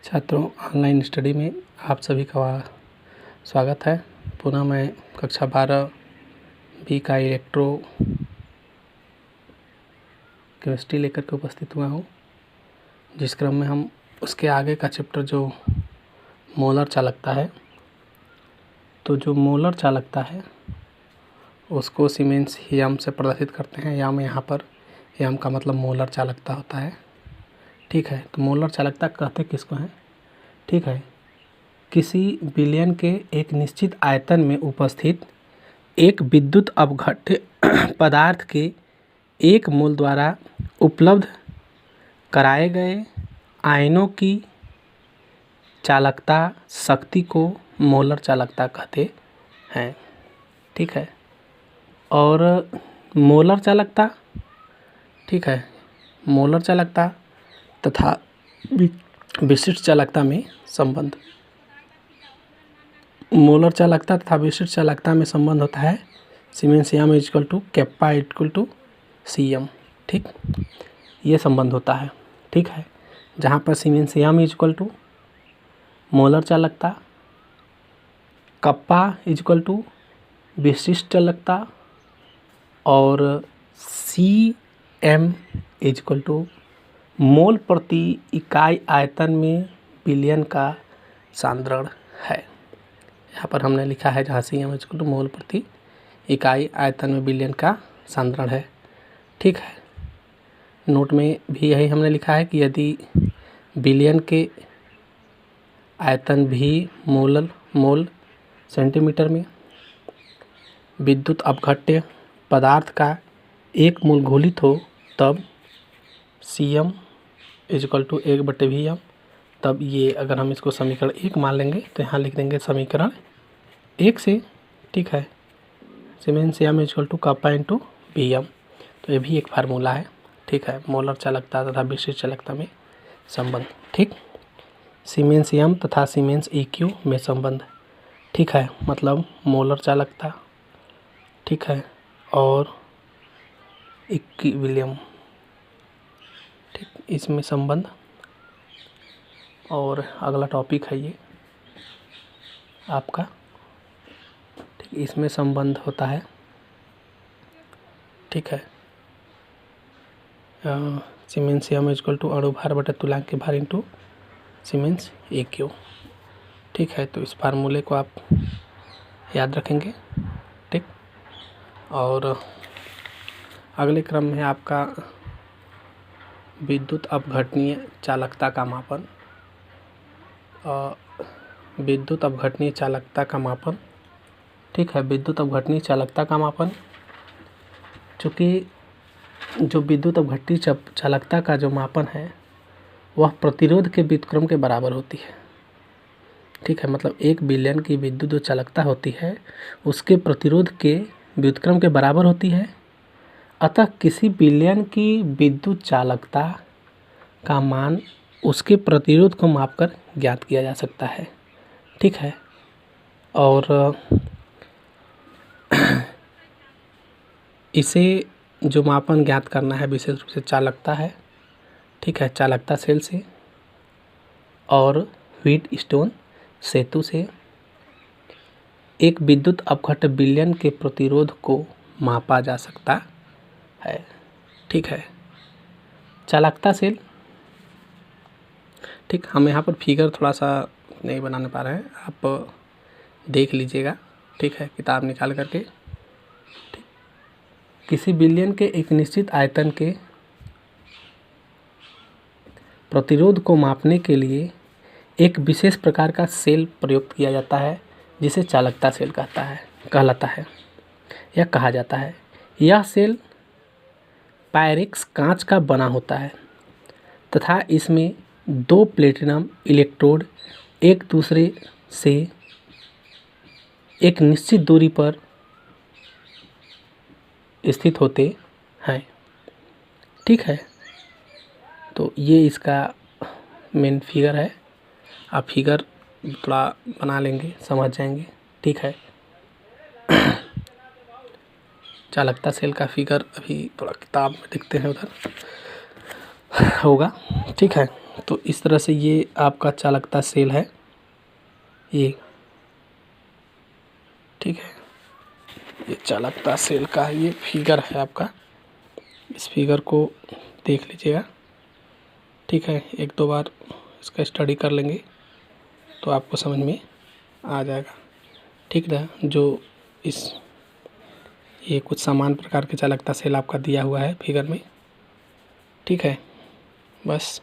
छात्रों, online study में आप सभी का स्वागत है। पुनः मैं कक्षा 12 बी का इलेक्ट्रो केमिस्ट्री लेकर के उपस्थित हुआ हूँ, जिस क्रम में हम उसके आगे का चैप्टर जो मोलर चालकता है, तो जो मोलर चालकता है उसको सीमेंस यम से प्रदर्शित करते हैं। यम यहाँ पर यम का मतलब मोलर चालकता होता है। ठीक है, तो मोलर चालकता कहते किसको हैं? ठीक है, किसी विलयन के एक निश्चित आयतन में उपस्थित एक विद्युत अपघट्य पदार्थ के एक मोल द्वारा उपलब्ध कराए गए आयनों की चालकता शक्ति को मोलर चालकता कहते हैं। ठीक है, और मोलर चालकता, ठीक है, मोलर चालकता तथा विशिष्ट चालकता में संबंध। मोलर चालकता तथा विशिष्ट चालकता में संबंध होता है सीमेंस यम equal to kappa equal to CM. ठीक, ये संबंध होता है। ठीक है, जहाँ पर सीमेंस यम इक्वल टू मोलर चालकता, कप्पा इक्वल टू विशिष्ट चालकता और C M equal to mole प्रति इकाई आयतन में विलयन का सांद्रण है। यहाँ पर हमने लिखा है जहाँ सी एम इक्वल टू मोल प्रति इकाई आयतन में विलयन का सांद्रण है। ठीक है, नोट में भी यही हमने लिखा है कि यदि विलयन के आयतन भी मोल सेंटीमीटर में विद्युत अपघट्य पदार्थ का एक मोल घोलित हो, तब C M equal to 1/V m। तब ये अगर हम इसको समीकरण 1 मान लेंगे तो यहाँ लिख देंगे समीकरण 1 से। ठीक है, सीमेंस यम equal to kappa into V M. तो ये भी एक फार्मूला है। ठीक है, मोलर चालकता तथा विशिष्ट चालकता में संबंध। ठीक, सीमेंस यम तथा सीमेंस EQ में संबंध। ठीक है, मतलब मोलर चालकता, ठीक है, और इक्विलिब्रियम, ठीक, इसमें संबंध। और अगला टॉपिक है ये आपका, ठीक, इसमें संबंध होता है। ठीक है, सीमेंस यम इक्वल टू अणु भार बटे तुलांक के भार इंटू सीमेंस EQ। ठीक है, तो इस फार्मूले को आप याद रखेंगे। ठीक, और अगले क्रम में आपका विद्युत अपघटनीय चालकता का मापन। विद्युत अपघटनीय चालकता का मापन। ठीक है, विद्युत अपघटनीय चालकता का मापन, चूँकि जो विद्युत अपघट्य चालकता का जो मापन है वह प्रतिरोध के व्युत्क्रम के बराबर होती है। ठीक है, मतलब एक विलयन की विद्युत जो चालकता होती है उसके प्रतिरोध के व्युत्क्रम के बराबर होती है। अतः किसी विलयन की विद्युत चालकता का मान उसके प्रतिरोध को मापकर ज्ञात किया जा सकता है। ठीक है, और इसे जो मापन ज्ञात करना है विशेष रूप से चालकता है। ठीक है, चालकता सेल से और व्हीटस्टोन सेतु से एक विद्युत अपघट्य विलयन के प्रतिरोध को मापा जा सकता है। ठीक है, चालकता सेल। ठीक, हम यहाँ पर फिगर थोड़ा सा नहीं बनाने पा रहे हैं, आप देख लीजिएगा। ठीक है, किताब निकाल करके। ठीक, किसी विलयन के एक निश्चित आयतन के प्रतिरोध को मापने के लिए एक विशेष प्रकार का सेल प्रयुक्त किया जाता है, जिसे चालकता सेल कहलाता है या कहा जाता है। यह सेल पायरेक्स कांच का बना होता है तथा इसमें 2 प्लेटिनम इलेक्ट्रोड एक दूसरे से एक निश्चित दूरी पर स्थित होते हैं। ठीक है, तो ये इसका मेन फिगर है। आप फिगर थोड़ा बना लेंगे, समझ जाएंगे। ठीक है, चालकता सेल का फिगर अभी थोड़ा किताब में देखते हैं, उधर होगा। ठीक है, तो इस तरह से ये आपका चालकता सेल है ये, ठीक है। ये चालकता सेल का ये फिगर है आपका, इस फिगर को देख लीजिएगा, ठीक है। एक दो बार इसका स्टडी कर लेंगे तो आपको समझ में आ जाएगा, ठीक ना। जो इस ये कुछ समान प्रकार के चालकता सेल आपका दिया हुआ है फिगर में, ठीक है। बस